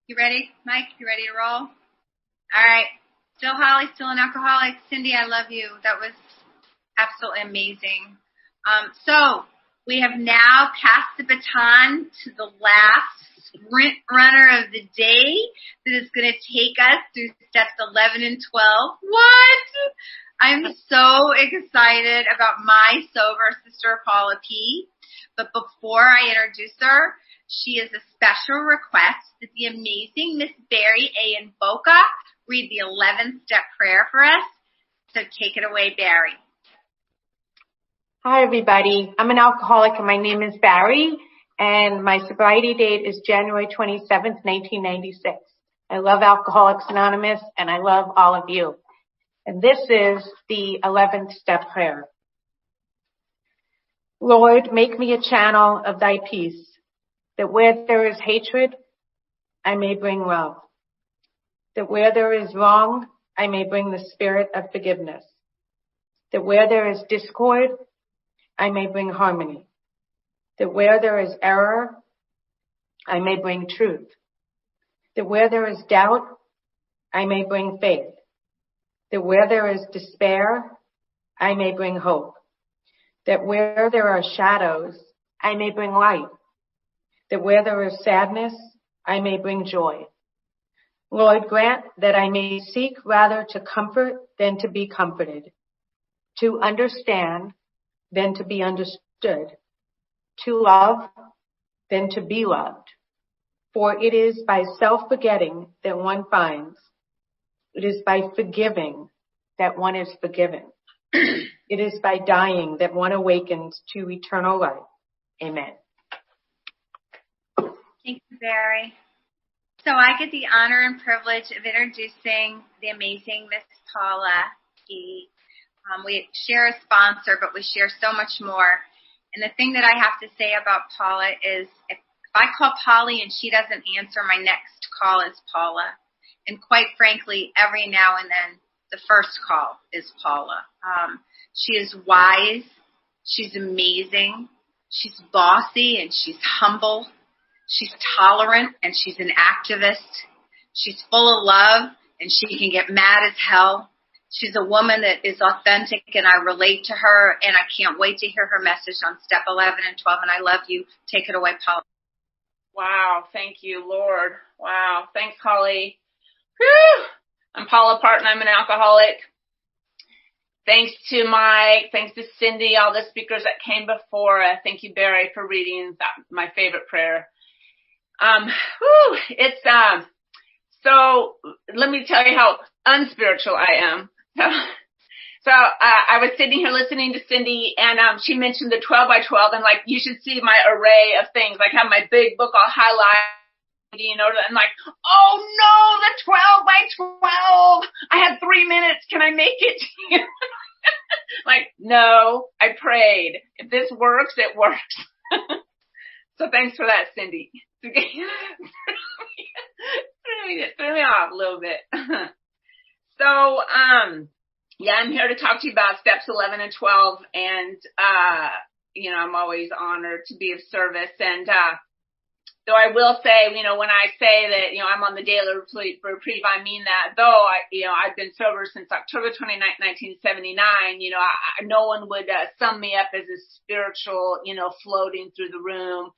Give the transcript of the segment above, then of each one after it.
You ready, Mike? You ready to roll? All right. Still Holly, still an alcoholic. Cindy, I love you. That was absolutely amazing. So we have now passed the baton to the last sprint runner of the day that is going to take us through steps 11 and 12. What? I'm so excited about my sober sister, Paula P. But before I introduce her, she has a special request that the amazing Miss Barry A. in Boca read the 11th step prayer for us. So take it away, Barry. Hi, everybody. I'm an alcoholic, and my name is Barry, and my sobriety date is January 27th, 1996. I love Alcoholics Anonymous, and I love all of you. And this is the 11th step prayer. Lord, make me a channel of thy peace, that where there is hatred, I may bring love. That where there is wrong, I may bring the spirit of forgiveness. That where there is discord, I may bring harmony. That where there is error, I may bring truth. That where there is doubt, I may bring faith. That where there is despair, I may bring hope. That where there are shadows, I may bring light. That where there is sadness, I may bring joy. Lord, grant that I may seek rather to comfort than to be comforted, to understand than to be understood, to love than to be loved. For it is by self-forgetting that one finds. It is by forgiving that one is forgiven. It is by dying that one awakens to eternal life. Amen. Thank you, Barry. So I get the honor and privilege of introducing the amazing Miss Paula P. We share a sponsor, but we share so much more. And the thing that I have to say about Paula is if I call Polly and she doesn't answer, my next call is Paula. And quite frankly, every now and then, the first call is Paula. She is wise. She's amazing. She's bossy and she's humble. She's tolerant and she's an activist. She's full of love and she can get mad as hell. She's a woman that is authentic and I relate to her and I can't wait to hear her message on step 11 and 12 and I love you. Take it away, Paula. Wow. Thank you, Lord. Wow. Thanks, Holly. Whew. I'm Paula Parton. I'm an alcoholic. Thanks to Mike. Thanks to Cindy, all the speakers that came before. Thank you, Barry, for reading my favorite prayer. So let me tell you how unspiritual I am. So I was sitting here listening to Cindy and she mentioned the 12 by 12 and like you should see my array of things. Like I have my big book all highlighted, you know, and like, oh no, the 12 by 12. I have 3 minutes. Can I make it? Like, no, I prayed. If this works, it works. So thanks for that, Cindy. Threw me off a little bit. So, yeah, I'm here to talk to you about steps 11 and 12. And, you know, I'm always honored to be of service. And, though I will say, you know, when I say that, you know, I'm on the daily reprieve, I mean that. Though, I've been sober since October 29th, 1979, you know, no one would sum me up as a spiritual, you know, floating through the room.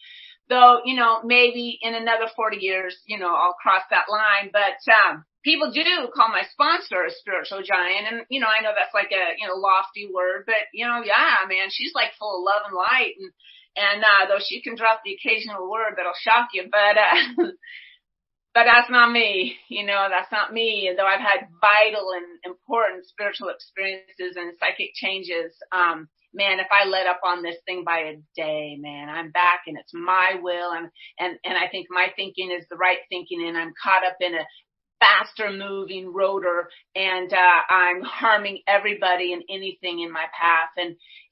Though, you know, maybe in another 40 years, you know, I'll cross that line. But people do call my sponsor a spiritual giant. And, you know, I know that's like a, you know, lofty word. But, you know, yeah, man, she's like full of love and light. And though she can drop the occasional word that'll shock you, but that's not me. You know, that's not me. And though I've had vital and important spiritual experiences and psychic changes, man, if I let up on this thing by a day, man, I'm back and it's my will. And I think my thinking is the right thinking and I'm caught up in a faster moving rotor and I'm harming everybody and anything in my path.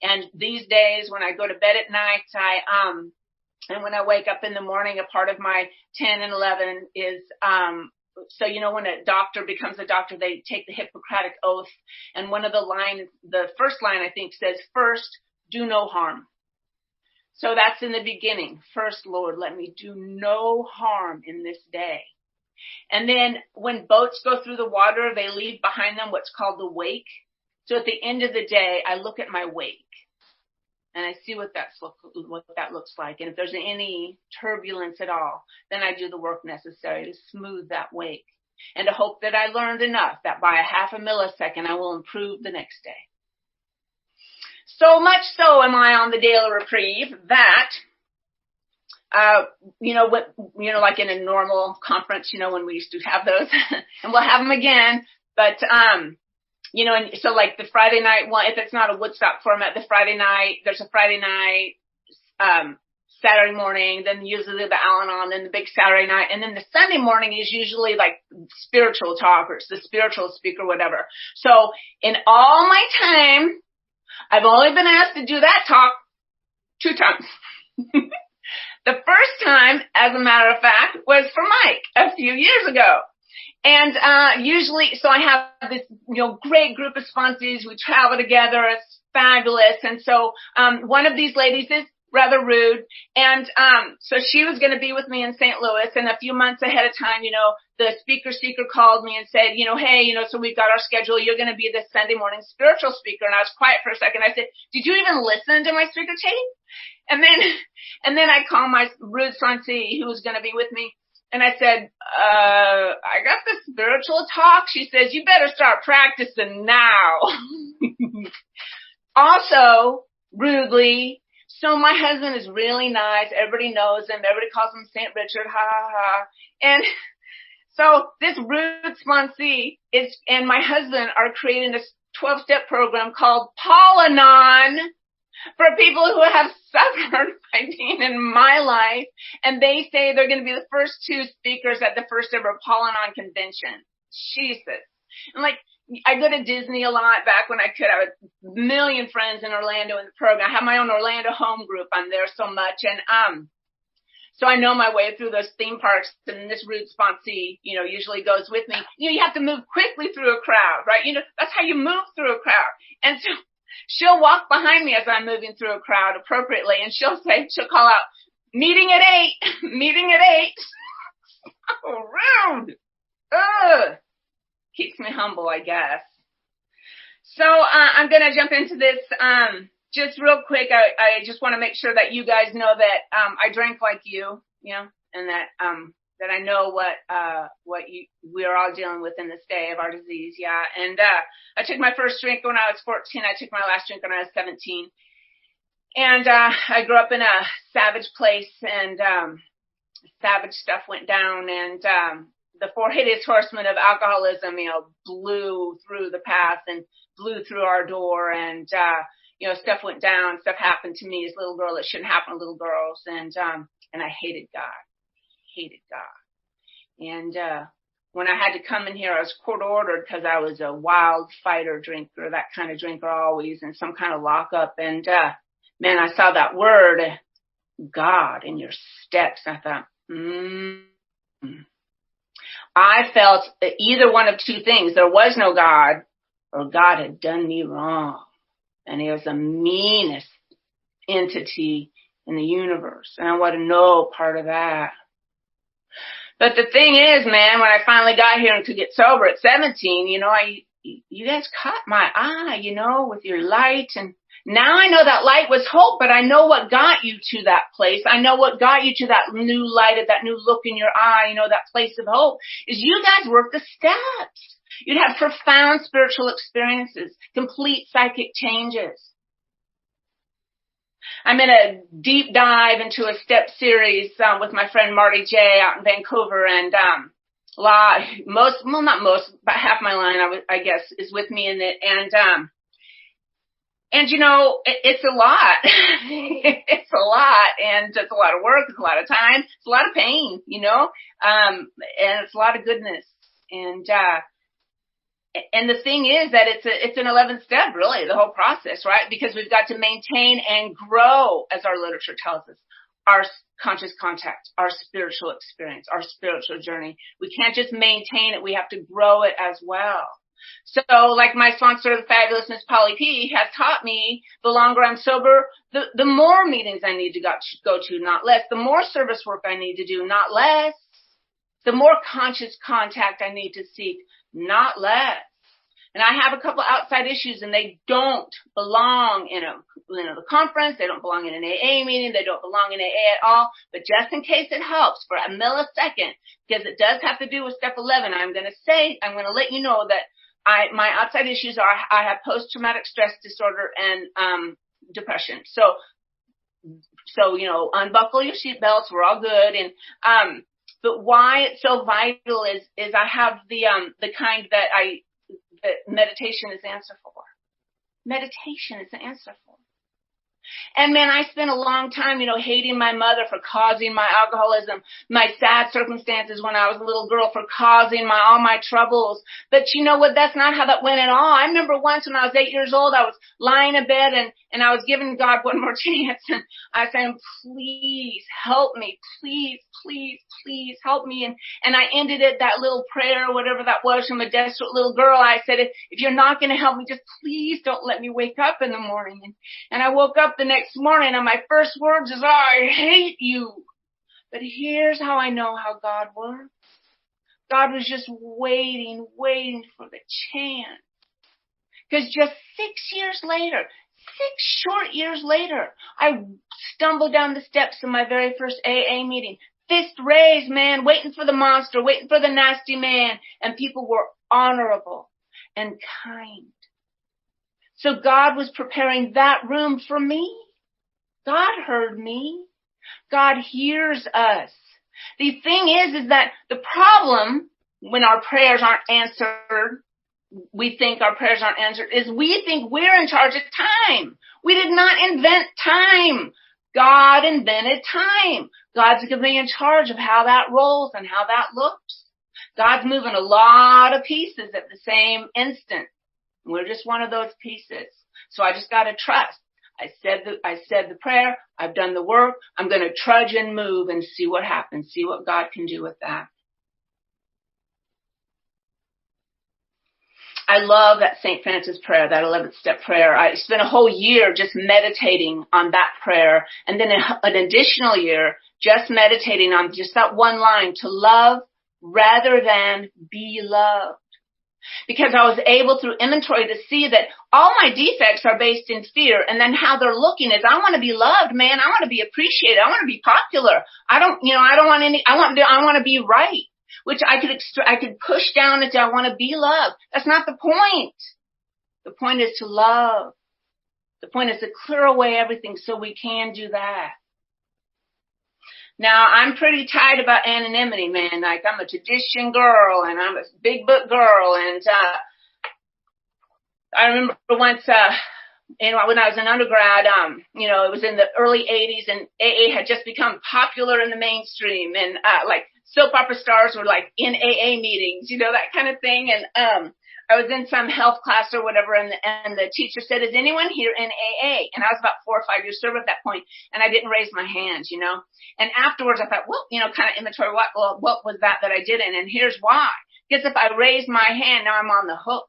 And these days when I go to bed at night, and when I wake up in the morning, a part of my 10 and 11 is, so, you know, when a doctor becomes a doctor, they take the Hippocratic Oath. And one of the lines, the first line, I think, says, first, do no harm. So that's in the beginning. First, Lord, let me do no harm in this day. And then when boats go through the water, they leave behind them what's called the wake. So at the end of the day, I look at my wake and I see what that looks like. And if there's any turbulence at all, then I do the work necessary to smooth that wake and to hope that I learned enough that by a half a millisecond, I will improve the next day. So much so am I on the daily reprieve that, like in a normal conference, when we used to have those and we'll have them again, but, and so like the Friday night one, if it's not a Woodstock format, the Friday night, there's a Friday night, Saturday morning, then usually the Al-Anon, then the big Saturday night, and then the Sunday morning is usually like spiritual talk or it's the spiritual speaker, whatever. So in all my time, I've only been asked to do that talk 2 times. The first time, as a matter of fact, was for Mike a few years ago. And usually, so I have this, great group of sponsors. We travel together. It's fabulous. And so one of these ladies is rather rude. And so she was going to be with me in St. Louis. And a few months ahead of time, the speaker called me and said, hey, so we've got our schedule. You're going to be this Sunday morning spiritual speaker. And I was quiet for a second. I said, did you even listen to my speaker tape? And then I called my rude sponsee who was going to be with me. And I said, I got the spiritual talk. She says, you better start practicing now. Also, rudely, so my husband is really nice. Everybody knows him. Everybody calls him St. Richard. Ha, ha, ha. And so this rude sponsee and my husband are creating this 12-step program called Paula-non for people who have suffered by being in my life. And they say they're going to be the first 2 speakers at the first ever Paula-non convention. Jesus. And I go to Disney a lot back when I could. I had a million friends in Orlando in the program. I have my own Orlando home group. I'm there so much. And, so I know my way through those theme parks, and this rude sponsee, usually goes with me. You have to move quickly through a crowd, right? That's how you move through a crowd. And so she'll walk behind me as I'm moving through a crowd appropriately, and she'll call out, meeting at 8, meeting at 8. So rude. Ugh. Keeps me humble, I guess. So, I'm going to jump into this, just real quick. I just want to make sure that you guys know that, I drink like you, and that, that I know what we are all dealing with in this day of our disease. Yeah. And, I took my first drink when I was 14. I took my last drink when I was 17. And, I grew up in a savage place, and, savage stuff went down, and, the 4 hideous horsemen of alcoholism, blew through the path and blew through our door, and, stuff went down, stuff happened to me as a little girl that shouldn't happen to little girls, and I hated God. And, when I had to come in here, I was court ordered because I was a wild fighter drinker, that kind of drinker always, in some kind of lockup. And, man, I saw that word, God, in your steps. I thought, I felt either one of 2 things. There was no God, or God had done me wrong. And he was the meanest entity in the universe. And I wasn't no part of that. But the thing is, man, when I finally got here and could get sober at 17, you guys caught my eye, with your light. And now I know that light was hope, but I know what got you to that place. I know what got you to that new light, that new look in your eye, that place of hope, is you guys worked the steps. You'd have profound spiritual experiences, complete psychic changes. I'm in a deep dive into a step series with my friend Marty J out in Vancouver, and about half my line, I guess, is with me in it, and it's a lot. It's a lot, and it's a lot of work, it's a lot of time, it's a lot of pain, and it's a lot of goodness, and the thing is that it's an 11th step, really, the whole process, right? Because we've got to maintain and grow, as our literature tells us, our conscious contact, our spiritual experience, our spiritual journey. We can't just maintain it. We have to grow it as well. So like my sponsor, the fabulous Miss Paula P, has taught me, the longer I'm sober, the more meetings I need to go to, not less. The more service work I need to do, not less. the more conscious contact I need to seek, not less. And I have a couple outside issues, and they don't belong in a conference. They don't belong in an AA meeting. They don't belong in AA at all. But just in case it helps for a millisecond, because it does have to do with step 11, I'm going to let you know that my outside issues are I have post-traumatic stress disorder and depression. So unbuckle your seatbelts. We're all good. And but why it's so vital is I have the kind that meditation is the answer for. Meditation is the answer for. And man, I spent a long time, hating my mother for causing my alcoholism, my sad circumstances when I was a little girl for causing all my troubles. But you know what? That's not how that went at all. I remember once when I was 8 years old, I was lying in bed and I was giving God one more chance. And I said, please help me. Please, please, please help me. And I ended it, that little prayer, whatever that was from a desperate little girl. I said, if you're not going to help me, just please don't let me wake up in the morning. And I woke up the next morning and my first words is, I hate you. But here's how I know how God works. God was just waiting for the chance. Because just 6 short years later, I stumbled down the steps of my very first AA meeting. Fist raised, man, waiting for the monster, waiting for the nasty man. And people were honorable and kind. So God was preparing that room for me. God heard me. God hears us. The thing is that the problem when our prayers aren't answered, we think our prayers aren't answered, is we think we're in charge of time. We did not invent time. God invented time. God's going to be in charge of how that rolls and how that looks. God's moving a lot of pieces at the same instant. We're just one of those pieces. So I just got to trust. I said the prayer. I've done the work. I'm going to trudge and move and see what happens. See what God can do with that. I love that St. Francis prayer, that 11th step prayer. I spent a whole year just meditating on that prayer, and then an additional year just meditating on just that one line, to love rather than be loved. Because I was able through inventory to see that all my defects are based in fear, and then how they're looking is, I want to be loved, man. I want to be appreciated. I want to be popular. I want to be right. Which I could push down into, I want to be loved. That's not the point. The point is to love. The point is to clear away everything so we can do that. Now, I'm pretty tight about anonymity, man. Like, I'm a tradition girl and I'm a big book girl. And I remember once, when I was an undergrad, it was in the early 80s, and AA had just become popular in the mainstream, and like soap opera stars were like in AA meetings, that kind of thing. And I was in some health class or whatever, and the teacher said, "Is anyone here in AA?" And I was about 4 or 5 years sober at that point, and I didn't raise my hand, And afterwards, I thought, well, kind of inventory, what was that I didn't? And here's why. Because if I raised my hand, now I'm on the hook.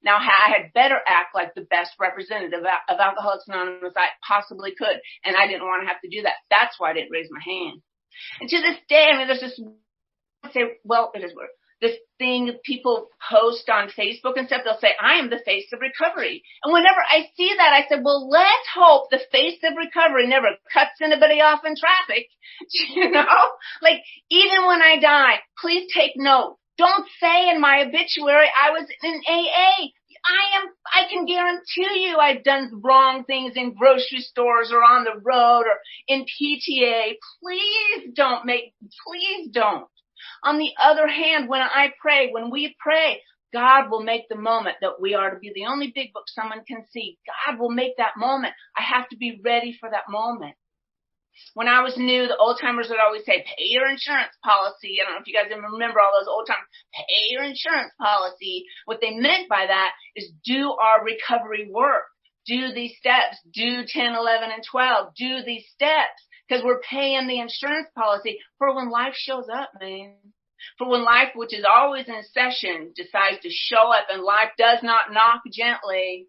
Now, I had better act like the best representative of Alcoholics Anonymous I possibly could, and I didn't want to have to do that. That's why I didn't raise my hand. And to this day, there's this, this thing that people post on Facebook and stuff. They'll say, "I am the face of recovery." And whenever I see that, I said, well, let's hope the face of recovery never cuts anybody off in traffic. Like, even when I die, please take note. Don't say in my obituary I was in AA. I can guarantee you I've done wrong things in grocery stores or on the road or in PTA. Please don't. On the other hand, when we pray, God will make the moment that we are to be the only big book someone can see. God will make that moment. I have to be ready for that moment. When I was new, the old timers would always say, pay your insurance policy. I don't know if you guys even remember all those old timers. Pay your insurance policy. What they meant by that is do our recovery work. Do these steps. Do 10, 11, and 12. Do these steps. Because we're paying the insurance policy for when life shows up, man. For when life, which is always in session, decides to show up and life does not knock gently.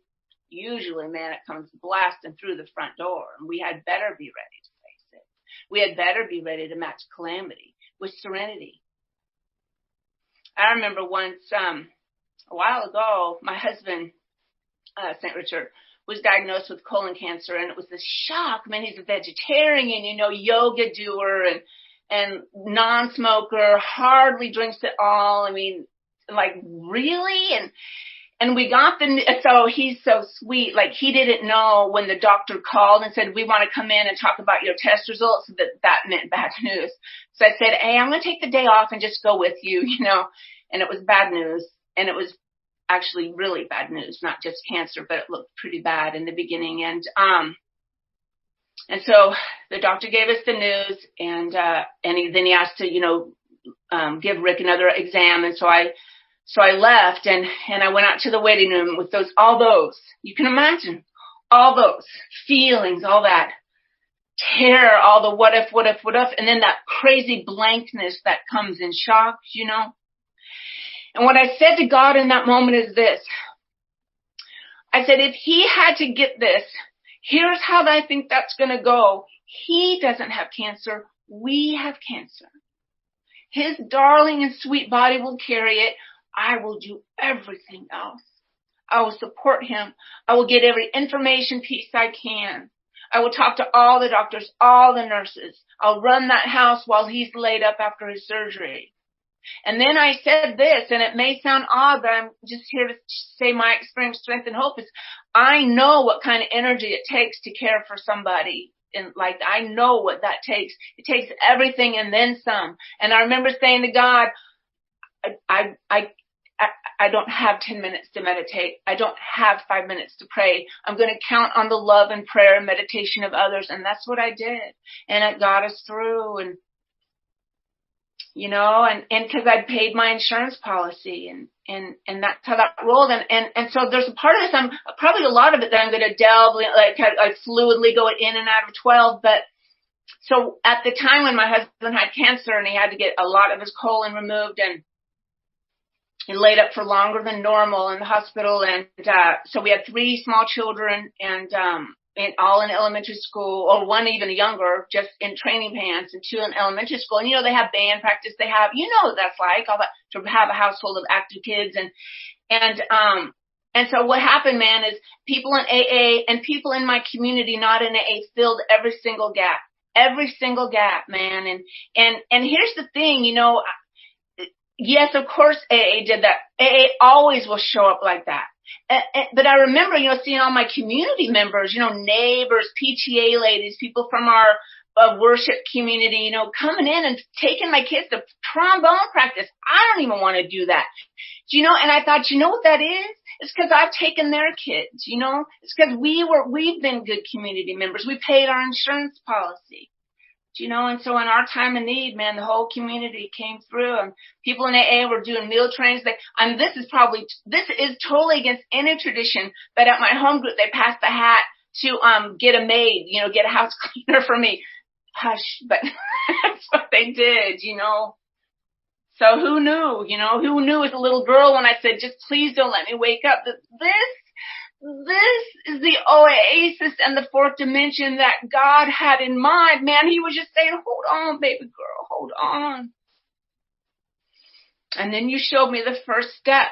Usually, man, it comes blasting through the front door. And we had better be ready to face it. We had better be ready to match calamity with serenity. I remember once, a while ago, my husband, St. Richard, was diagnosed with colon cancer, and it was this shock. Man, he's a vegetarian, yoga doer and non-smoker, hardly drinks at all. I mean, like, really? And we got so he's so sweet. Like, he didn't know when the doctor called and said, we want to come in and talk about your test results, that meant bad news. So I said, hey, I'm going to take the day off and just go with you, and it was bad news. And it was actually really bad news, not just cancer, but it looked pretty bad in the beginning. And so the doctor gave us the news, and then he asked to, give Rick another exam. And so I left and I went out to the waiting room with all those, you can imagine, all those feelings, all that terror, all the what if, and then that crazy blankness that comes in shock, And what I said to God in that moment is this. I said, if he had to get this, here's how I think that's going to go. He doesn't have cancer. We have cancer. His darling and sweet body will carry it. I will do everything else. I will support him. I will get every information piece I can. I will talk to all the doctors, all the nurses. I'll run that house while he's laid up after his surgery. And then I said this, and it may sound odd, but I'm just here to say my experience, strength, and hope is I know what kind of energy it takes to care for somebody. And like, I know what that takes. It takes everything and then some. And I remember saying to God, I don't have 10 minutes to meditate. I don't have 5 minutes to pray. I'm going to count on the love and prayer and meditation of others. And that's what I did. And it got us through. And cause I paid my insurance policy and that's how that rolled. And so there's a part of this, probably a lot of it that I'm going to delve, like I fluidly go in and out of 12. But so at the time when my husband had cancer and he had to get a lot of his colon removed and he laid up for longer than normal in the hospital. And, so we had 3 small children and all in elementary school, or one even younger, just in training pants, and 2 in elementary school. And, they have band practice. They have, what that's like, all that, to have a household of active kids. And so what happened, man, is people in AA and people in my community not in AA filled every single gap, man. And here's the thing, yes, of course AA did that. AA always will show up like that. But I remember, seeing all my community members, neighbors, PTA ladies, people from our worship community, coming in and taking my kids to trombone practice. I don't even want to do that. And I thought, what that is? It's because I've taken their kids, it's because we've been good community members. We paid our insurance policy. And so in our time of need, man, the whole community came through, and people in AA were doing meal trains. This is totally against any tradition, but at my home group, they passed the hat to, get a maid, get a house cleaner for me. Hush, but that's what they did, So who knew as a little girl when I said, just please don't let me wake up, that this is the oasis and the fourth dimension that God had in mind. Man, he was just saying, hold on, baby girl, hold on. And then you showed me the first step,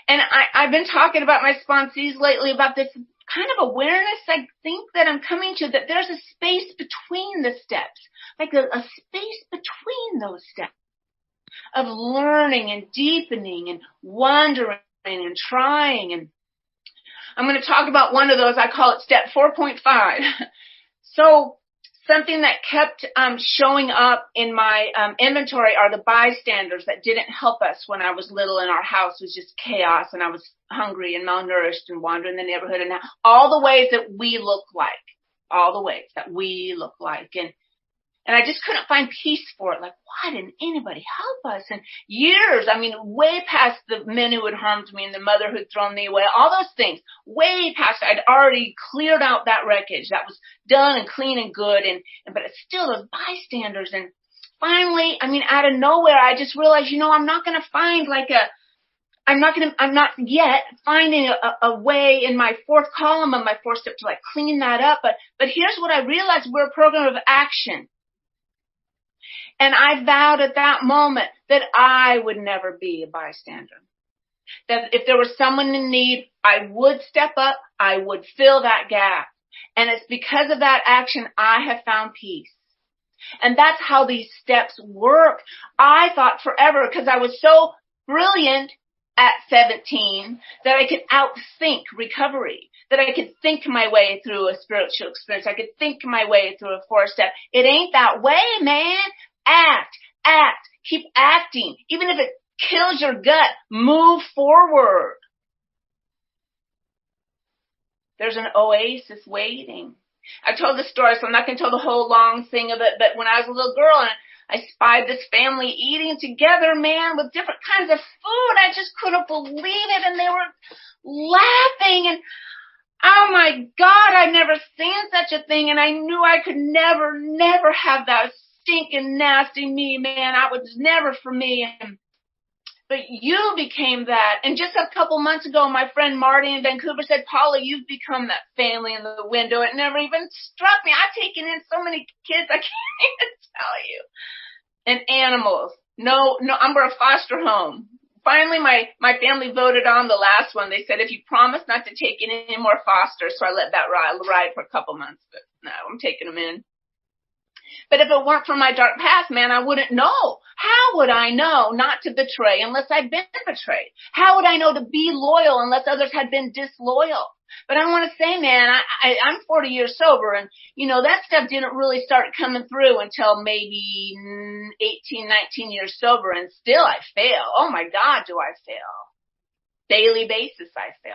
And I've been talking about my sponsees lately about this kind of awareness I think that I'm coming to, that there's a space between the steps, like a space between those steps of learning and deepening and wondering and trying. And I'm going to talk about one of those. I call it step 4.5. So something that kept showing up in my inventory are the bystanders that didn't help us when I was little, and our house was just chaos, and I was hungry and malnourished and wandering the neighborhood, and all the ways that we look like. And I just couldn't find peace for it. Like, why didn't anybody help us? And years, way past the men who had harmed me and the mother who'd thrown me away, all those things, way past, I'd already cleared out that wreckage. That was done and clean and good. But it's still those bystanders. And finally, out of nowhere, I just realized, I'm not going to find I'm not yet finding a way in my 4th column of my 4th step to clean that up. But here's what I realized. We're a program of action. And I vowed at that moment that I would never be a bystander. That if there was someone in need, I would step up, I would fill that gap. And it's because of that action I have found peace. And that's how these steps work. I thought forever, because I was so brilliant at 17, that I could outthink recovery, that I could think my way through a spiritual experience. I could think my way through a 4-step. It ain't that way, man. Act, keep acting. Even if it kills your gut, move forward. There's an oasis waiting. I told the story, so I'm not going to tell the whole long thing of it, but when I was a little girl and I spied this family eating together, man, with different kinds of food, I just couldn't believe it, and they were laughing, and oh my God, I'd never seen such a thing, and I knew I could never have that stinking nasty me, man. I was never for me. But you became that. And just a couple months ago, my friend Marty in Vancouver said, Paula, you've become that family in the window. It never even struck me. I've taken in so many kids, I can't even tell you. And animals. No, we're a foster home. Finally, my family voted on the last one. They said, if you promise not to take in any more fosters. So I let that ride for a couple months. But no, I'm taking them in. But if it weren't for my dark past, man, I wouldn't know. How would I know not to betray unless I'd been betrayed? How would I know to be loyal unless others had been disloyal? But I want to say, man, I'm 40 years sober, and, you know, that stuff didn't really start coming through until maybe 18, 19 years sober, and still I fail. Oh, my God, do I fail. Daily basis I fail.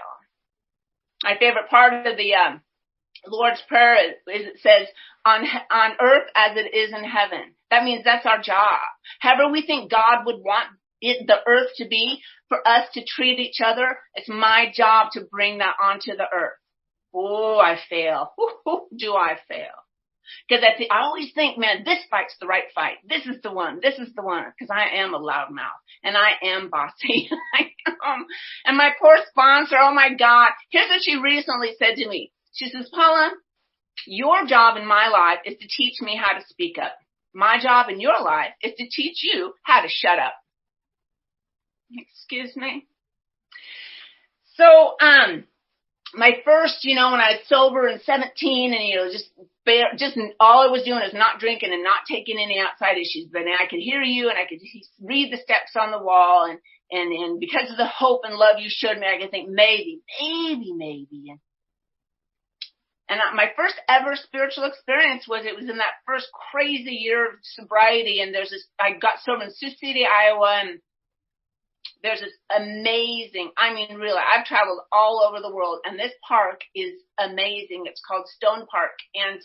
My favorite part of the Lord's Prayer is it says, on earth as it is in heaven. That means that's our job. However we think God would want the earth to be, for us to treat each other, it's my job to bring that onto the earth. Oh, I fail. Do I fail? Because I always think, man, this fight's the right fight. This is the one. Because I am a loudmouth. And I am bossy. And my poor sponsor, oh my God. Here's what she recently said to me. She says, Paula, your job in my life is to teach me how to speak up. My job in your life is to teach you how to shut up. Excuse me. So, my first, when I was sober and 17 and, just all I was doing is not drinking and not taking any outside issues. But I could hear you and I could read the steps on the wall, and because of the hope and love you showed me, I could think maybe. And my first ever spiritual experience was in that first crazy year of sobriety. And I got sober in Sioux City, Iowa, and there's this amazing, really, I've traveled all over the world, and this park is amazing. It's called Stone Park. And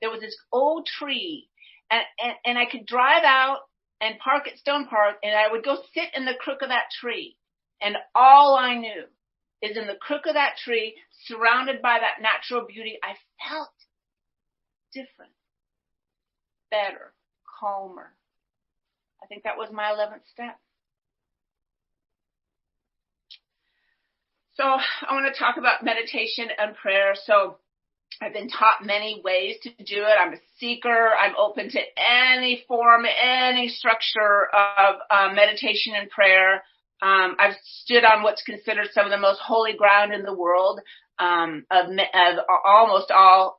there was this old tree, and I could drive out and park at Stone Park, and I would go sit in the crook of that tree. And all I knew is in the crook of that tree, surrounded by that natural beauty, I felt different, better, calmer. I think that was my 11th step. So I want to talk about meditation and prayer. So I've been taught many ways to do it. I'm a seeker. I'm open to any form, any structure of meditation and prayer. I've stood on what's considered some of the most holy ground in the world, of almost all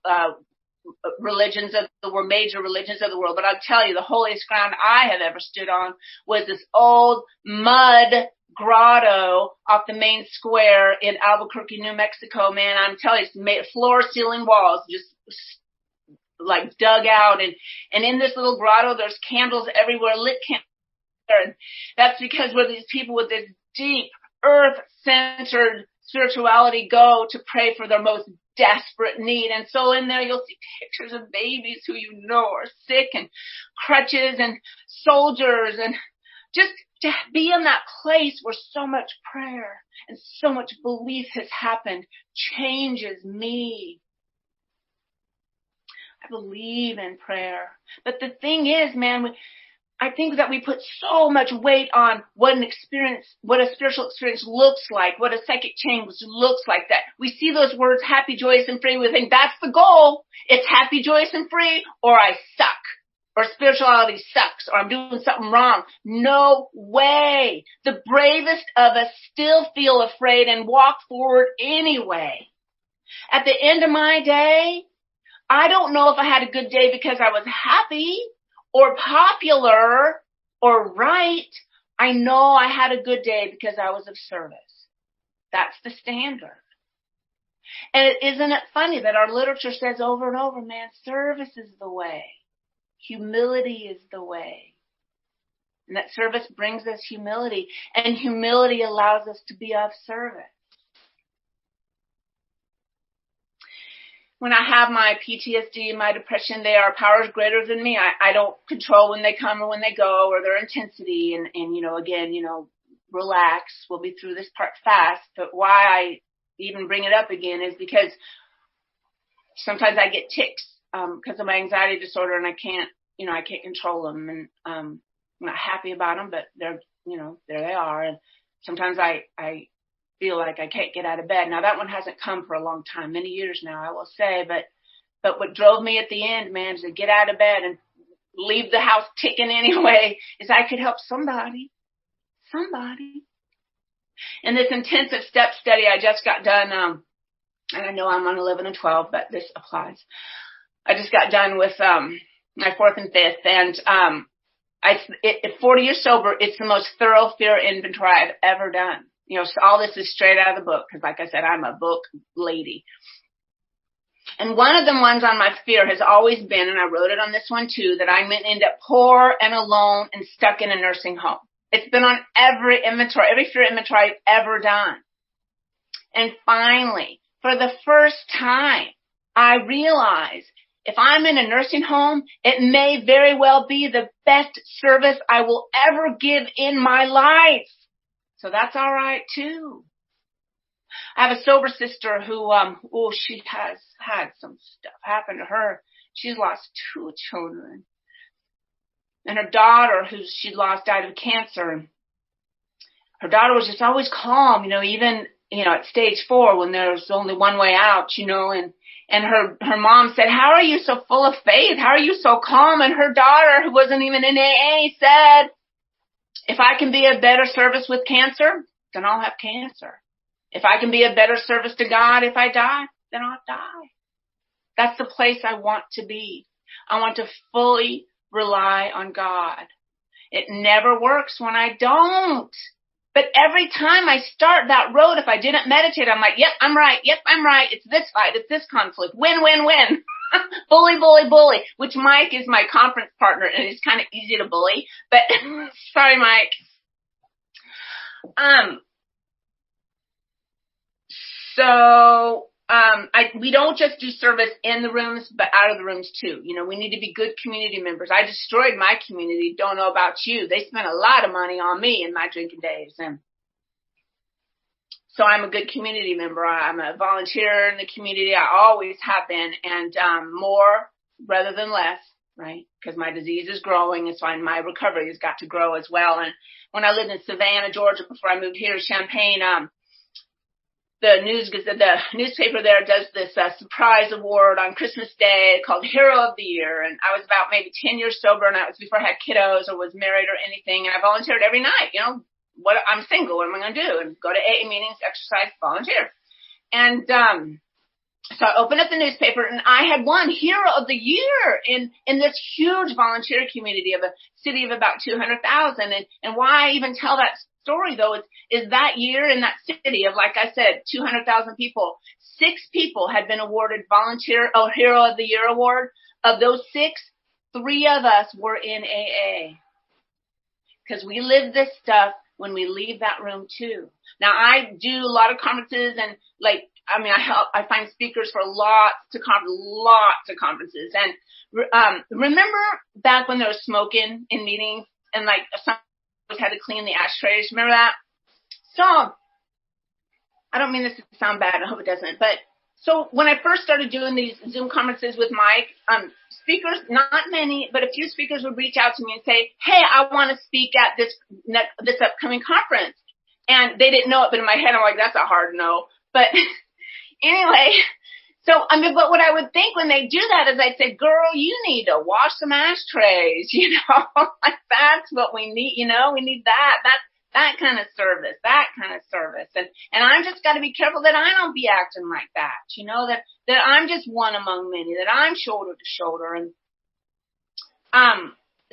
religions of the world, major religions of the world. But I'll tell you, the holiest ground I have ever stood on was this old mud grotto off the main square in Albuquerque, New Mexico. Man, I'm telling you, it's floor, ceiling, walls, just like dug out. And in this little grotto, there's candles everywhere, lit candles. And that's because where these people with this deep, earth-centered spirituality go to pray for their most desperate need. And so in there, you'll see pictures of babies who are sick, and crutches, and soldiers, and just to be in that place where so much prayer and so much belief has happened changes me. I believe in prayer. But the thing is, man, I think that we put so much weight on what a spiritual experience looks like, what a psychic change looks like, that we see those words, happy, joyous, and free. We think that's the goal. It's happy, joyous, and free, or I suck. or spirituality sucks, or I'm doing something wrong. No way. The bravest of us still feel afraid and walk forward anyway. At the end of my day, I don't know if I had a good day because I was happy or popular or right. I know I had a good day because I was of service. That's the standard. And isn't it funny that our literature says over and over, man, service is the way. Humility is the way. And that service brings us humility. And humility allows us to be of service. When I have my PTSD, my depression, they are powers greater than me. I don't control when they come or when they go or their intensity. And again, relax. We'll be through this part fast. But why I even bring it up again is because sometimes I get tics because of my anxiety disorder, and I can't control them. And I'm not happy about them, but they're, there they are. And sometimes I feel like I can't get out of bed. Now that one hasn't come for a long time, many years now, I will say, but what drove me at the end, man, to get out of bed and leave the house ticking anyway, is I could help somebody. And this intensive step study I just got done, and I know I'm on 11 and 12, but this applies. I just got done with my fourth and fifth, and at 40 years sober, it's the most thorough fear inventory I've ever done. So all this is straight out of the book, because like I said, I'm a book lady. And one of the ones on my fear has always been, and I wrote it on this one too, that I'm going to end up poor and alone and stuck in a nursing home. It's been on every fear inventory I've ever done. And finally, for the first time, I realize if I'm in a nursing home, it may very well be the best service I will ever give in my life. So that's all right too. I have a sober sister who, she has had some stuff happen to her. She's lost 2 children. And her daughter, who she'd lost, died of cancer. Her daughter was just always calm, even, at stage 4 when there's only one way out, and her mom said, how are you so full of faith? How are you so calm? And her daughter, who wasn't even in AA, said, if I can be of better service with cancer, then I'll have cancer. If I can be of better service to God, if I die, then I'll die. That's the place I want to be. I want to fully rely on God. It never works when I don't. But every time I start that road, if I didn't meditate, I'm like, yep, I'm right. Yep, I'm right. It's this fight. It's this conflict. Win, win, win. Bully, bully, bully, which Mike is my conference partner, and it's kind of easy to bully. But sorry, Mike. We don't just do service in the rooms, but out of the rooms too. We need to be good community members. I destroyed my community. Don't know about you. They spent a lot of money on me in my drinking days. And so I'm a good community member. I'm a volunteer in the community. I always have been, and more rather than less, right? Because my disease is growing, and so my recovery has got to grow as well. And when I lived in Savannah, Georgia, before I moved here to Champaign, the newspaper there does this surprise award on Christmas Day called Hero of the Year. And I was about maybe 10 years sober, and that was before I had kiddos or was married or anything. And I volunteered every night, I'm single. What am I going to do? And go to AA meetings, exercise, volunteer. And so I opened up the newspaper, and I had won Hero of the Year in this huge volunteer community of a city of about 200,000. And why I even tell that story, though, is that year in that city of, like I said, 200,000 people, 6 people had been awarded Hero of the Year award. Of those 6, 3 of us were in AA. Because we live this stuff when we leave that room too. Now I do a lot of conferences, and I find speakers for lots of conferences. And remember back when there was smoking in meetings, and some had to clean the ashtrays. Remember that? So I don't mean this to sound bad. I hope it doesn't. But so when I first started doing these Zoom conferences with Mike, speakers, not many, but a few speakers would reach out to me and say, hey, I want to speak at this upcoming conference. And they didn't know it, but in my head, I'm like, that's a hard no. But anyway, So, I mean, but what I would think when they do that is I'd say, girl, you need to wash some ashtrays, like that's what we need, we need that kind of service, And I've just got to be careful that I don't be acting like that, that I'm just one among many, that I'm shoulder to shoulder. And,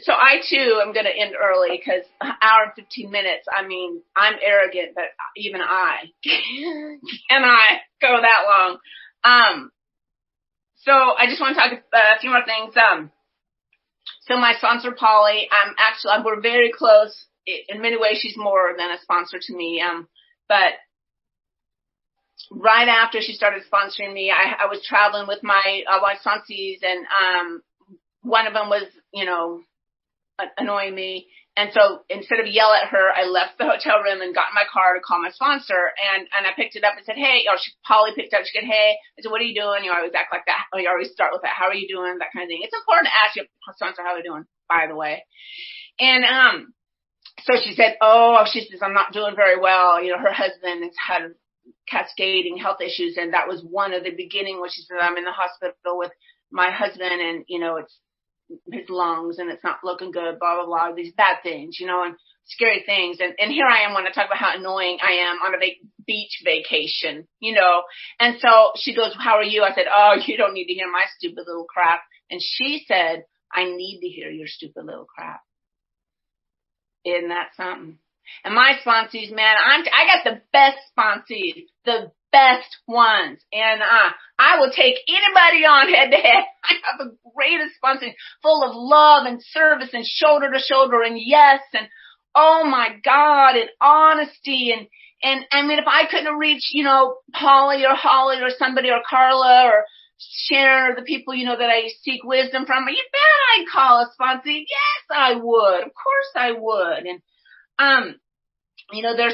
so I too am going to end early because an hour and 15 minutes. I mean, I'm arrogant, but even I can I go that long. So I just want to talk a few more things. So my sponsor, Polly, we're very close. In many ways, she's more than a sponsor to me. But right after she started sponsoring me, I was traveling with my sponsees, and one of them was, annoying me. And so instead of yell at her, I left the hotel room and got in my car to call my sponsor. And I picked it up and said, hey, Polly picked it up. She said, hey. I said, what are you doing? You always act like that. You always start with that. How are you doing? That kind of thing. It's important to ask your sponsor how they're doing, by the way. And, so she said, she says, I'm not doing very well. Her husband has had cascading health issues. And that was one of the beginning when she said, I'm in the hospital with my husband and, it's his lungs and it's not looking good, blah, blah, blah, these bad things, and scary things. And here I am when I talk about how annoying I am on a beach vacation, And so she goes, how are you? I said, you don't need to hear my stupid little crap. And she said, I need to hear your stupid little crap. Isn't that something? And my sponsees, man, I got the best sponsees, the best ones. And I will take anybody on head to head. I have the greatest sponsees, full of love and service and shoulder to shoulder and yes and oh my God and honesty and I mean if I couldn't have reached, Polly or Holly or somebody or Carla or Sharon or the people, that I seek wisdom from, you bet I'd call a sponsee. Yes, I would. Of course I would. And they're,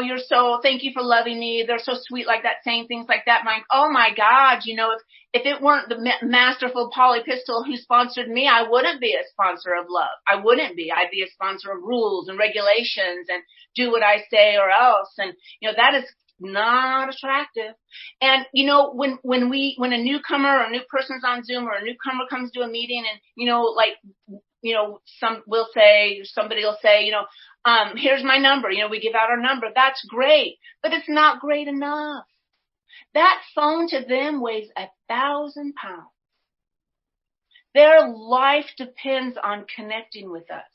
you're so, thank you for loving me. They're so sweet like that, saying things like that. Oh my God, if it weren't the masterful Polly Pistol who sponsored me, I wouldn't be a sponsor of love. I wouldn't be. I'd be a sponsor of rules and regulations and do what I say or else. And, that is not attractive. And, when a newcomer or a new person's on Zoom or a newcomer comes to a meeting and, somebody will say, here's my number. We give out our number. That's great, but it's not great enough. That phone to them weighs 1,000 pounds. Their life depends on connecting with us.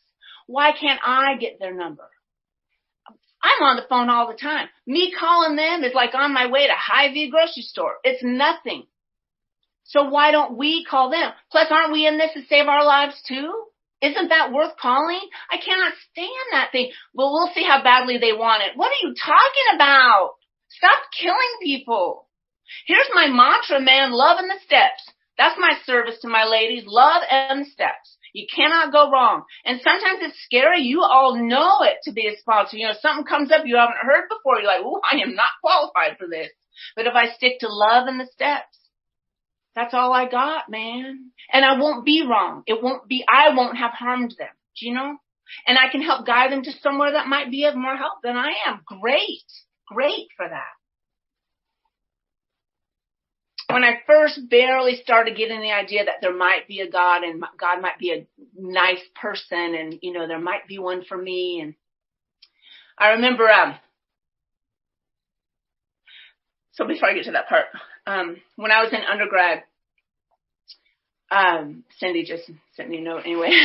Why can't I get their number? I'm on the phone all the time. Me calling them is like on my way to Hy-Vee grocery store. It's nothing. So why don't we call them? Plus, aren't we in this to save our lives too? Isn't that worth calling? I cannot stand that thing. Well, we'll see how badly they want it. What are you talking about? Stop killing people. Here's my mantra, man, love and the steps. That's my service to my ladies, love and the steps. You cannot go wrong. And sometimes it's scary. You all know it to be a sponsor. Something comes up you haven't heard before. You're like, oh, I am not qualified for this. But if I stick to love and the steps, that's all I got, man. And I won't be wrong. I won't have harmed them. Do you know? And I can help guide them to somewhere that might be of more help than I am. Great for that. When I first barely started getting the idea that there might be a God and God might be a nice person and, there might be one for me. And I remember, so before I get to that part, when I was in undergrad, Cindy just sent me a note anyway.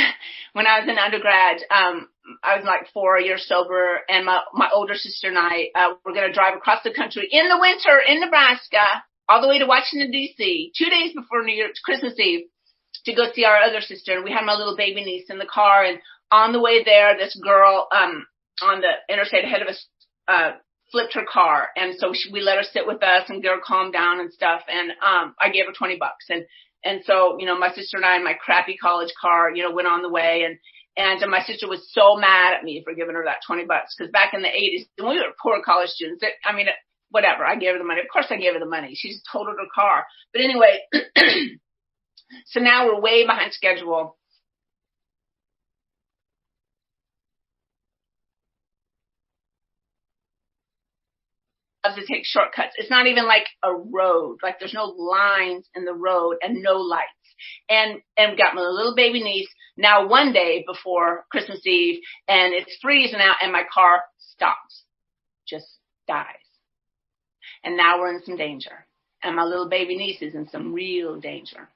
When I was in undergrad, I was like 4 years sober, and my older sister and I were going to drive across the country in the winter in Nebraska, all the way to Washington, D.C., 2 days before New Year's, Christmas Eve, to go see our other sister. And we had my little baby niece in the car. And on the way there, this girl on the interstate ahead of us flipped her car. And so we let her sit with us and get her calmed down and stuff. And I gave her $20. And so, my sister and I in my crappy college car, went on the way. And my sister was so mad at me for giving her that $20 because back in the 80s, when we were poor college students, whatever, I gave her the money. Of course I gave her the money. She just totaled her car. But anyway, so now we're way behind schedule. to take shortcuts. It's not even like a road. Like there's no lines in the road and no lights. And we got my little baby niece now one day before Christmas Eve, and it's freezing out and my car stops, just dies. And now we're in some danger. And my little baby niece is in some real danger.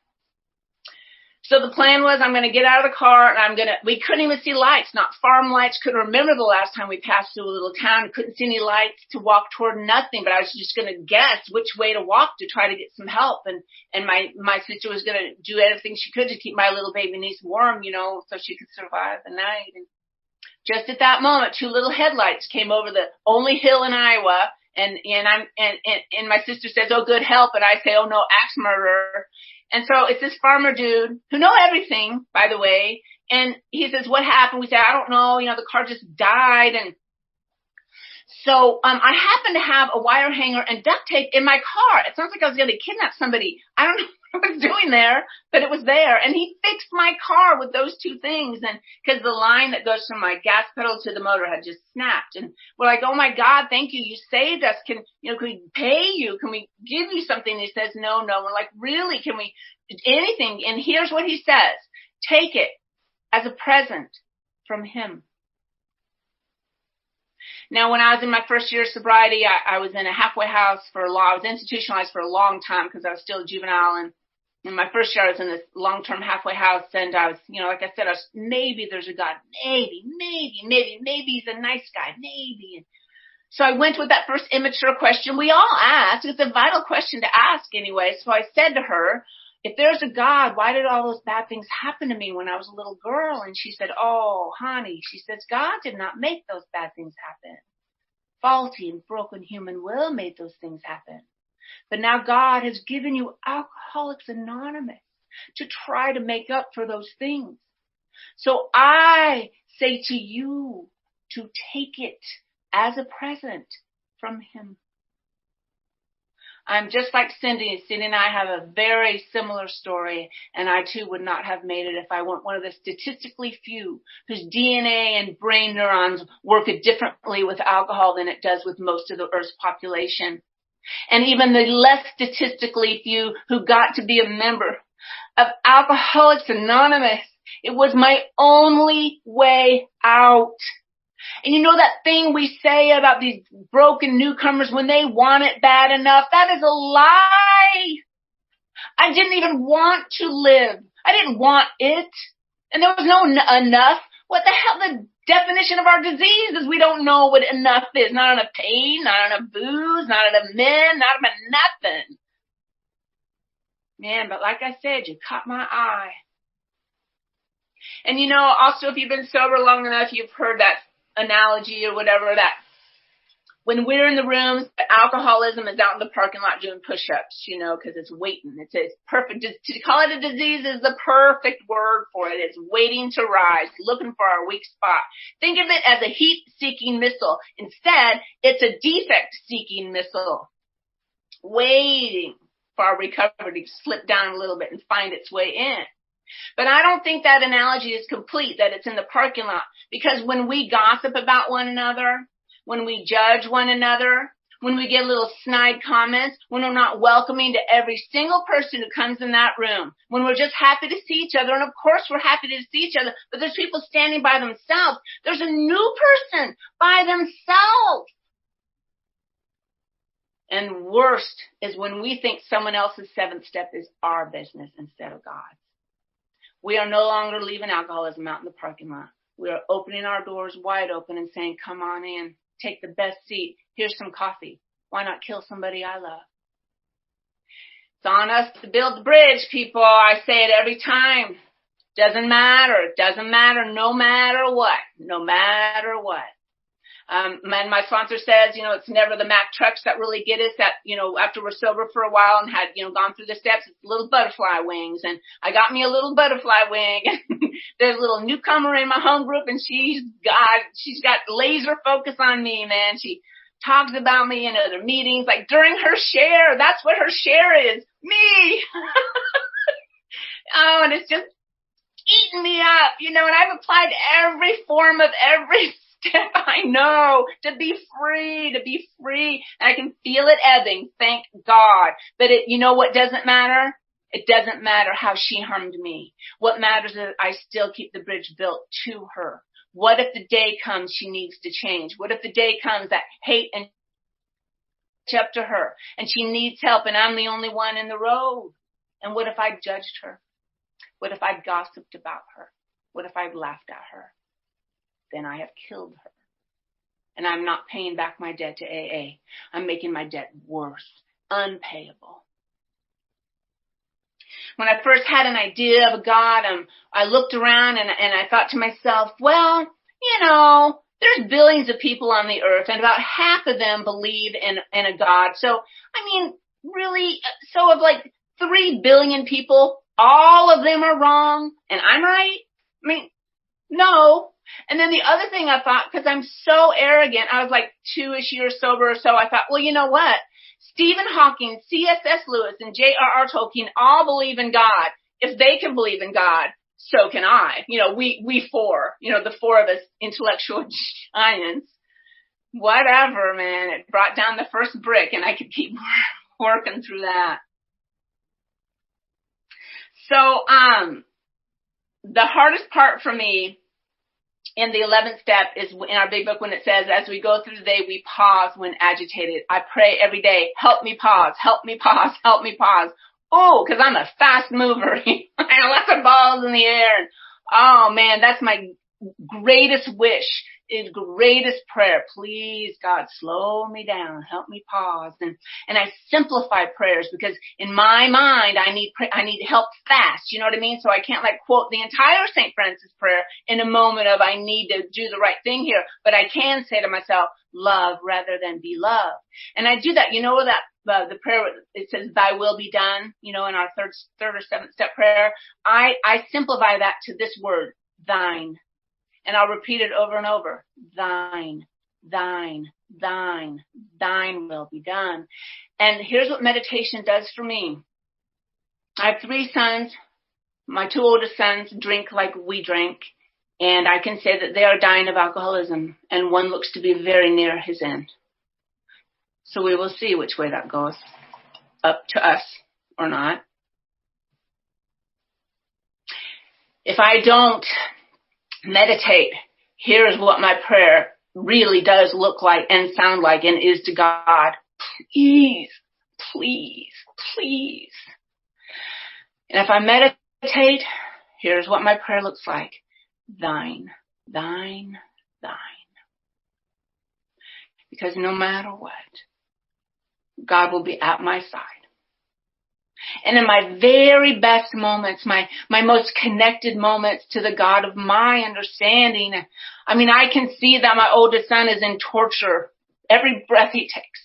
So the plan was I'm going to get out of the car and we couldn't even see lights, not farm lights. Couldn't remember the last time we passed through a little town. Couldn't see any lights to walk toward, nothing. But I was just going to guess which way to walk to try to get some help. And my sister was going to do everything she could to keep my little baby niece warm, so she could survive the night. And just at that moment, two little headlights came over the only hill in Iowa. And my sister says, "Oh, good help." And I say, "Oh no, axe murderer." And so it's this farmer dude who know everything, by the way. And he says, "What happened?" We say, "I don't know. The car just died." And so, I happen to have a wire hanger and duct tape in my car. It sounds like I was going to kidnap somebody. I don't know what I was doing there, but it was there. And he fixed my car with those two things. And because the line that goes from my gas pedal to the motor had just snapped. And we're like, "Oh my God, thank you. You saved us. Can we pay you? Can we give you something?" And he says, no. We're like, "Really? Can we anything?" And here's what he says: "Take it as a present from him." Now, when I was in my first year of sobriety, I was in a halfway house I was institutionalized for a long time because I was still a juvenile. And in my first year, I was in this long-term halfway house. And I was, like I said, maybe there's a God. Maybe he's a nice guy. Maybe. And so I went with that first immature question we all ask. It's a vital question to ask anyway. So I said to her, "If there's a God, why did all those bad things happen to me when I was a little girl?" And she said, "Oh, honey," she says, "God did not make those bad things happen. Faulty and broken human will made those things happen. But now God has given you Alcoholics Anonymous to try to make up for those things. So I say to you to take it as a present from him." I'm just like Cindy. Cindy and I have a very similar story, and I too would not have made it if I weren't one of the statistically few whose DNA and brain neurons work differently with alcohol than it does with most of the Earth's population. And even the less statistically few who got to be a member of Alcoholics Anonymous. It was my only way out. And that thing we say about these broken newcomers when they want it bad enough, that is a lie. I didn't even want to live. I didn't want it. And there was no enough. What the hell? The definition of our disease is we don't know what enough is. Not enough pain, not enough booze, not enough men, not enough nothing. Man, but like I said, you caught my eye. And also if you've been sober long enough, you've heard that analogy or whatever, that when we're in the rooms, alcoholism is out in the parking lot doing push-ups, because it's waiting. It's perfect. To call it a disease is the perfect word for it. It's waiting to rise, looking for our weak spot. Think of it as a heat-seeking missile. Instead, it's a defect-seeking missile, waiting for our recovery to slip down a little bit and find its way in. But I don't think that analogy is complete, that it's in the parking lot, because when we gossip about one another, when we judge one another, when we get little snide comments, when we're not welcoming to every single person who comes in that room, when we're just happy to see each other, and of course we're happy to see each other, but there's people standing by themselves. There's a new person by themselves. And worst is when we think someone else's seventh step is our business instead of God's. We are no longer leaving alcoholism out in the parking lot. We are opening our doors wide open and saying, "Come on in, take the best seat. Here's some coffee. Why not kill somebody I love?" It's on us to build the bridge, people. I say it every time. Doesn't matter. It doesn't matter. No matter what. No matter what. And my sponsor says, it's never the Mack trucks that really get us, that, after we're sober for a while and had, gone through the steps, it's little butterfly wings. And I got me a little butterfly wing. There's a little newcomer in my home group, and she's got laser focus on me, man. She talks about me in other meetings, like during her share. That's what her share is. Me. Oh, and it's just eating me up, and I've applied every form of every step I know to be free. And I can feel it ebbing. Thank God. But you know what doesn't matter? It doesn't matter how she harmed me. What matters is that I still keep the bridge built to her. What if the day comes she needs to change? What if the day comes that hate and up to her and she needs help and I'm the only one in the road? And what if I judged her? What if I gossiped about her? What if I laughed at her? Then I have killed her. And I'm not paying back my debt to AA. I'm making my debt worse, unpayable. When I first had an idea of a God, I looked around and I thought to myself, well, there's billions of people on the earth and about half of them believe in a God. So, really, so of like 3 billion people, all of them are wrong and I'm right? No. And then the other thing I thought, because I'm so arrogant, I was like 2-ish years sober or so, I thought, well, you know what? Stephen Hawking, C.S.S. Lewis, and J.R.R. Tolkien all believe in God. If they can believe in God, so can I. We 4, the 4 of us intellectual giants. Whatever, man. It brought down the first brick and I could keep working through that. So, the hardest part for me in the 11th step is in our big book when it says, as we go through the day, we pause when agitated. I pray every day, help me pause, help me pause, help me pause. Oh, because I'm a fast mover. I have lots of balls in the air. And, oh, man, that's my greatest wish, is greatest prayer. Please, God, slow me down. Help me pause. And I simplify prayers because in my mind, I need help fast. You know what I mean? So I can't quote the entire St. Francis prayer in a moment of I need to do the right thing here. But I can say to myself, love rather than be loved. And I do that. That the prayer, it says, thy will be done, in our third or 7th step prayer. I simplify that to this word, thine. And I'll repeat it over and over. Thine, thine, thine, thine will be done. And here's what meditation does for me. I have 3 sons. My 2 oldest sons drink like we drink. And I can say that they are dying of alcoholism. And one looks to be very near his end. So we will see which way that goes. Up to us or not. If I don't meditate, here's what my prayer really does look like and sound like and is to God. Please, please, please. And if I meditate, here's what my prayer looks like. Thine, thine, thine. Because no matter what, God will be at my side. And in my very best moments, my most connected moments to the God of my understanding, I can see that my oldest son is in torture every breath he takes.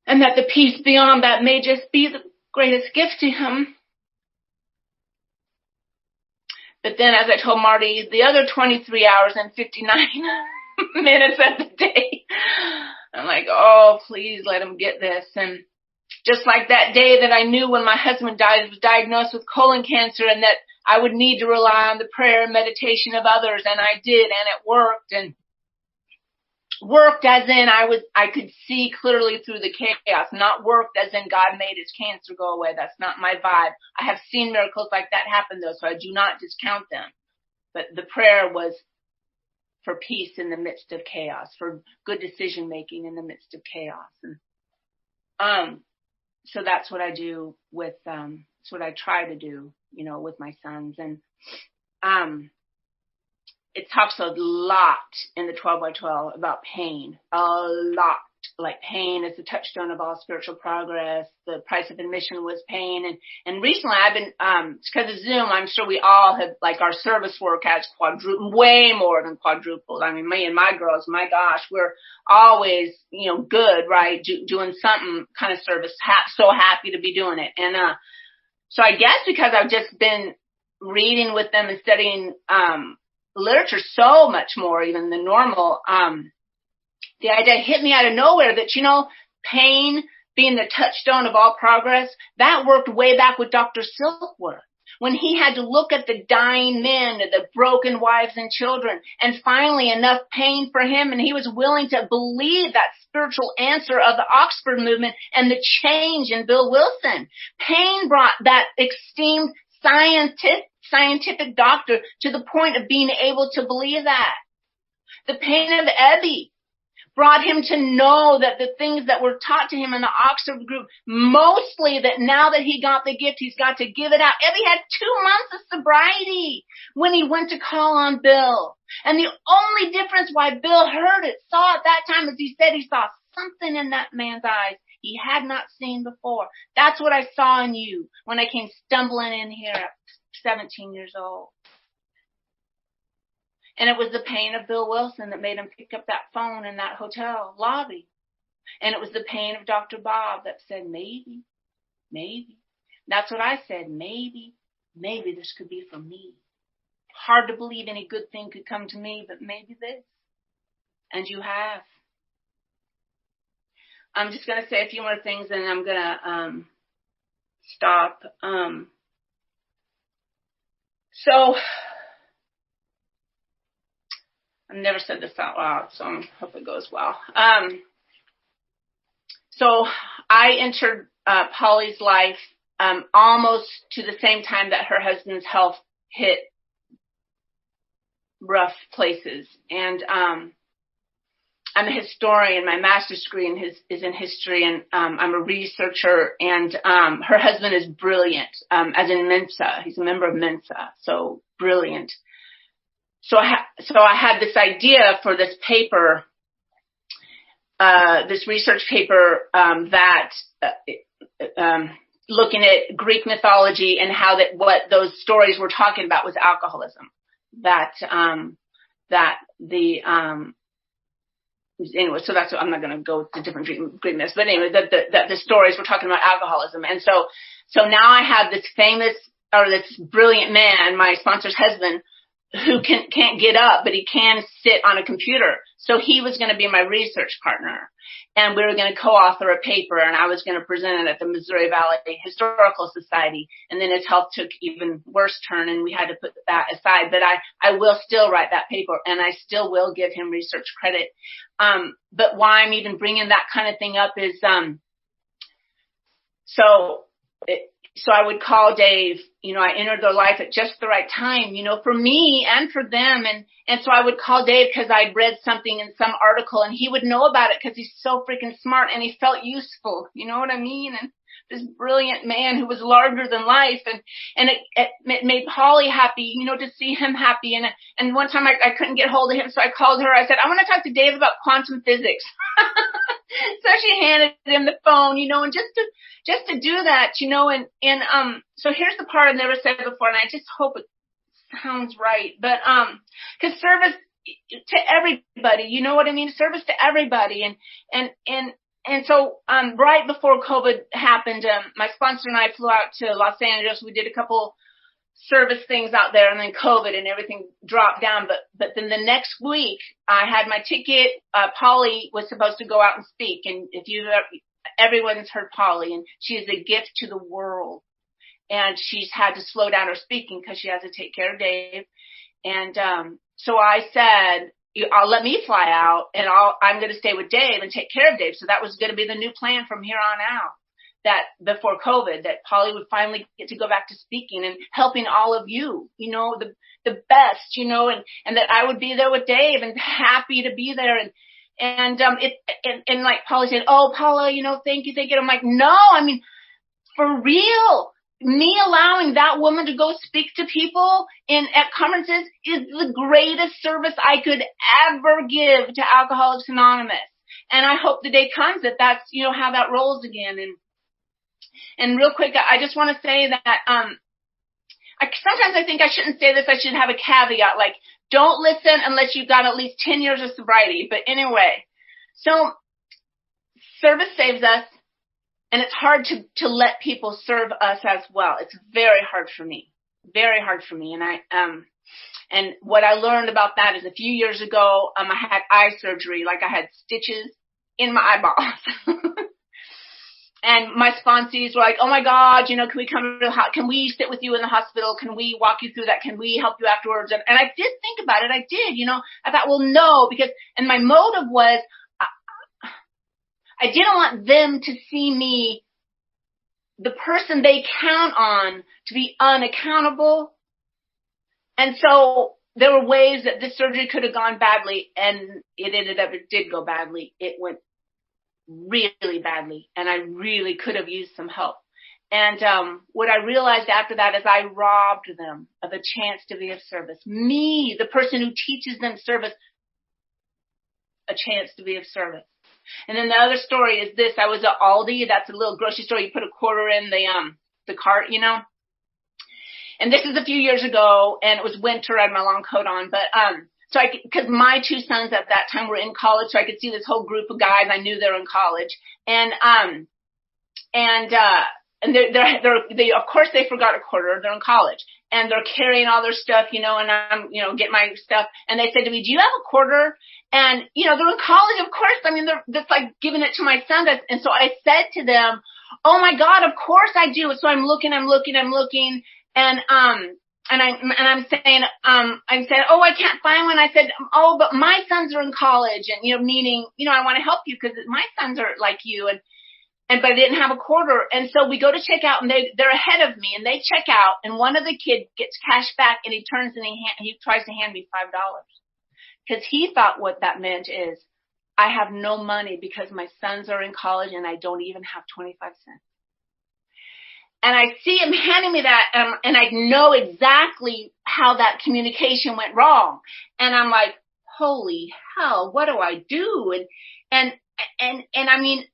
And that the peace beyond that may just be the greatest gift to him. But then, as I told Marty, the other 23 hours and 59 minutes of the day, I'm like, oh, please let him get this. And just like that day that I knew when my husband was diagnosed with colon cancer and that I would need to rely on the prayer and meditation of others. And I did, and it worked. And worked as in I could see clearly through the chaos, not worked as in God made his cancer go away. That's not my vibe. I have seen miracles like that happen though, so I do not discount them. But the prayer was for peace in the midst of chaos, for good decision making in the midst of chaos. And so that's what I do with that's what I try to do, with my sons. And it talks a lot in the 12 by 12 about pain, a lot. Like pain is the touchstone of all spiritual progress. The price of admission was pain. And recently I've been, because of Zoom, I'm sure we all have, our service work has quadrupled, way more than quadrupled. Me and my girls, my gosh, we're always, good, right? Doing something kind of service. So happy to be doing it. And, so I guess because I've just been reading with them and studying, literature so much more even than normal, the idea hit me out of nowhere that, pain being the touchstone of all progress, that worked way back with Dr. Silkworth. when he had to look at the dying men, the broken wives and children, and finally enough pain for him, and he was willing to believe that spiritual answer of the Oxford movement and the change in Bill Wilson. Pain brought that esteemed scientific doctor to the point of being able to believe that. The pain of Ebby brought him to know that the things that were taught to him in the Oxford group, mostly that now that he got the gift, he's got to give it out. Ebby had 2 months of sobriety when he went to call on Bill. And the only difference why Bill heard it, saw at that time, is he said he saw something in that man's eyes he had not seen before. That's what I saw in you when I came stumbling in here at 17 years old. And it was the pain of Bill Wilson that made him pick up that phone in that hotel lobby. And it was the pain of Dr. Bob that said, maybe. That's what I said, maybe this could be for me. Hard to believe any good thing could come to me, but maybe this. And you have. I'm just going to say a few more things and I'm going to stop. So, I've never said this out loud, so I hope it goes well. So I entered Polly's life almost to the same time that her husband's health hit rough places. And I'm a historian. My master's degree is in history, and I'm a researcher. And her husband is brilliant, as in Mensa. He's a member of Mensa, so brilliant. So I had this idea for this paper, this research paper, looking at Greek mythology and how what those stories were talking about was alcoholism. Anyway, so that's what, I'm not going to go to different Greek myths, but anyway, that the stories were talking about alcoholism. And so now I have this this brilliant man, my sponsor's husband, who can't get up, but he can sit on a computer. So he was going to be my research partner. And we were going to co-author a paper, and I was going to present it at the Missouri Valley Historical Society. And then his health took even worse turn, and we had to put that aside. But I will still write that paper, and I still will give him research credit. But why I'm even bringing that kind of thing up is, so I would call Dave, I entered their life at just the right time, for me and for them. And so I would call Dave because I'd read something in some article, and he would know about it because he's so freaking smart and he felt useful. You know what I mean? And this brilliant man who was larger than life, and it made Polly happy, to see him happy. And one time I couldn't get hold of him, so I called her. I said, I want to talk to Dave about quantum physics. So she handed him the phone, and just to do that, and so here's the part I've never said before, and I just hope it sounds right, but because service to everybody, you know what I mean? Service to everybody, and so right before COVID happened, my sponsor and I flew out to Los Angeles. We did a couple service things out there, and then COVID and everything dropped down. But then the next week, I had my ticket. Polly was supposed to go out and speak, and everyone's heard Polly, and she is a gift to the world. And she's had to slow down her speaking because she has to take care of Dave. And so I said, I'll let me fly out, and I'm going to stay with Dave and take care of Dave. So that was going to be the new plan from here on out. That before COVID, that Polly would finally get to go back to speaking and helping all of you, the best, and that I would be there with Dave and happy to be there. And like Polly said, oh, Paula, thank you. I'm like, no, for real. Me allowing that woman to go speak to people at conferences is the greatest service I could ever give to Alcoholics Anonymous. And I hope the day comes that that's, how that rolls again. And real quick, I just want to say that, sometimes I think I shouldn't say this. I should have a caveat, like, don't listen unless you've got at least 10 years of sobriety. But anyway, so service saves us, and it's hard to let people serve us as well. It's very hard for me. And and what I learned about that is a few years ago, I had eye surgery, like I had stitches in my eyeballs. And my sponsees were like, oh my God, can we come to can we sit with you in the hospital? Can we walk you through that? Can we help you afterwards? And I did think about it. I did, I thought, well, no, and my motive was, I didn't want them to see me, the person they count on, to be unaccountable. And so there were ways that this surgery could have gone badly, and it did go badly. It went really badly, and I really could have used some help. And what I realized after that is I robbed them of a chance to be of service. Me, the person who teaches them service, a chance to be of service. And then the other story is this. I was at Aldi. That's a little grocery store. You put a quarter in the cart, And this is a few years ago, and it was winter. I had my long coat on, but because my two sons at that time were in college, so I could see this whole group of guys. I knew they were in college, and they of course they forgot a quarter. They're in college, and they're carrying all their stuff, and I'm getting my stuff, and they said to me, "Do you have a quarter?" And they're in college, of course. I mean, they're just like giving it to my sons, and so I said to them, "Oh my God, of course I do." So I'm looking, and I'm saying, oh, I can't find one. I said, oh, but my sons are in college, and meaning, I want to help you because my sons are like you, but I didn't have a quarter. And so we go to check out, and they're ahead of me, and they check out, and one of the kids gets cash back, and he turns and he tries to hand me $5 because he thought what that meant is I have no money because my sons are in college and I don't even have 25 cents. And I see him handing me that, and I know exactly how that communication went wrong. And I'm like, holy hell, what do I do? And I mean,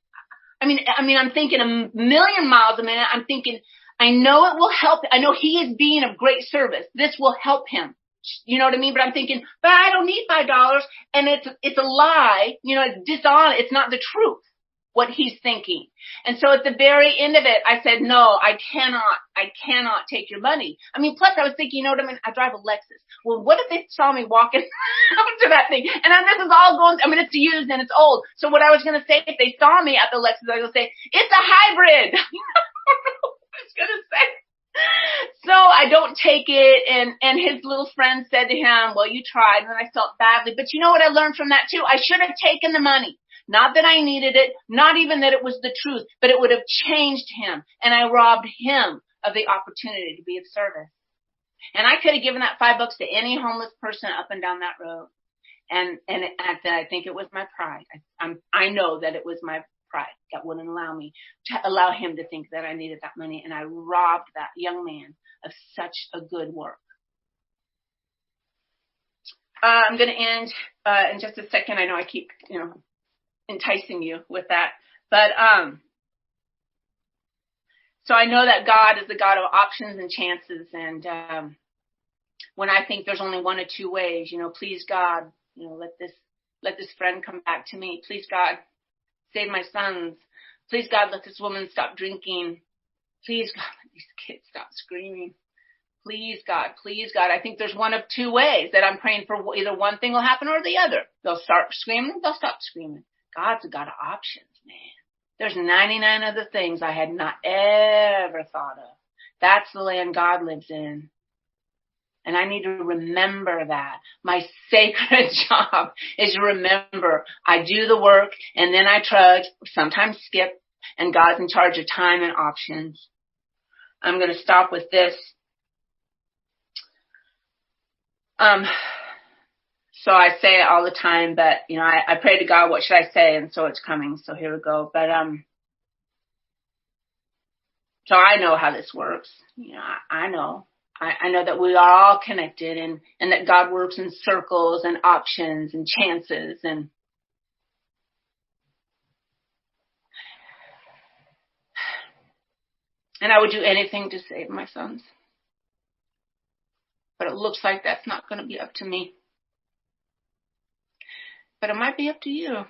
I'm thinking a million miles a minute. I'm thinking, I know it will help. I know he is being of great service. This will help him. You know what I mean? But I'm thinking, but I don't need $5. And it's a lie. It's dishonest. It's not the truth. What he's thinking. And so at the very end of it, I said, no, I cannot take your money. I mean, plus I was thinking, I drive a Lexus. Well, what if they saw me walking up to that thing? And this is all going, it's used and it's old. So what I was going to say, if they saw me at the Lexus, I was going to say, it's a hybrid. I was going to say. So I don't take it. And his little friend said to him, well, you tried. And I felt badly. But you know what I learned from that too? I should have taken the money. Not that I needed it, not even that it was the truth, but it would have changed him. And I robbed him of the opportunity to be of service. And I could have given that $5 to any homeless person up and down that road. And I think it was my pride. I know that it was my pride that wouldn't allow him to think that I needed that money. And I robbed that young man of such a good work. I'm going to end in just a second. I know I keep, enticing you with that. But, so I know that God is the God of options and chances. And, when I think there's only one or two ways, please God, let this friend come back to me. Please God, save my sons. Please God, let this woman stop drinking. Please God, let these kids stop screaming. Please God. I think there's one of two ways that I'm praying for. Either one thing will happen or the other. They'll start screaming. They'll stop screaming. God's a God of options, man. There's 99 other things I had not ever thought of. That's the land God lives in. And I need to remember that. My sacred job is to remember I do the work and then I trudge, sometimes skip, and God's in charge of time and options. I'm going to stop with this. So I say it all the time, but, I pray to God, what should I say? And so it's coming. So here we go. But, so I know how this works. I know that we are all connected and that God works in circles and options and chances and I would do anything to save my sons. But it looks like that's not going to be up to me. But it might be up to you.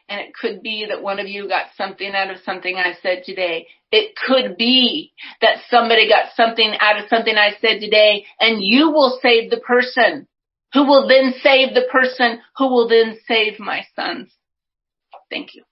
And it could be that one of you got something out of something I said today. It could be that somebody got something out of something I said today, and you will save the person who will then save the person who will then save my sons. Thank you.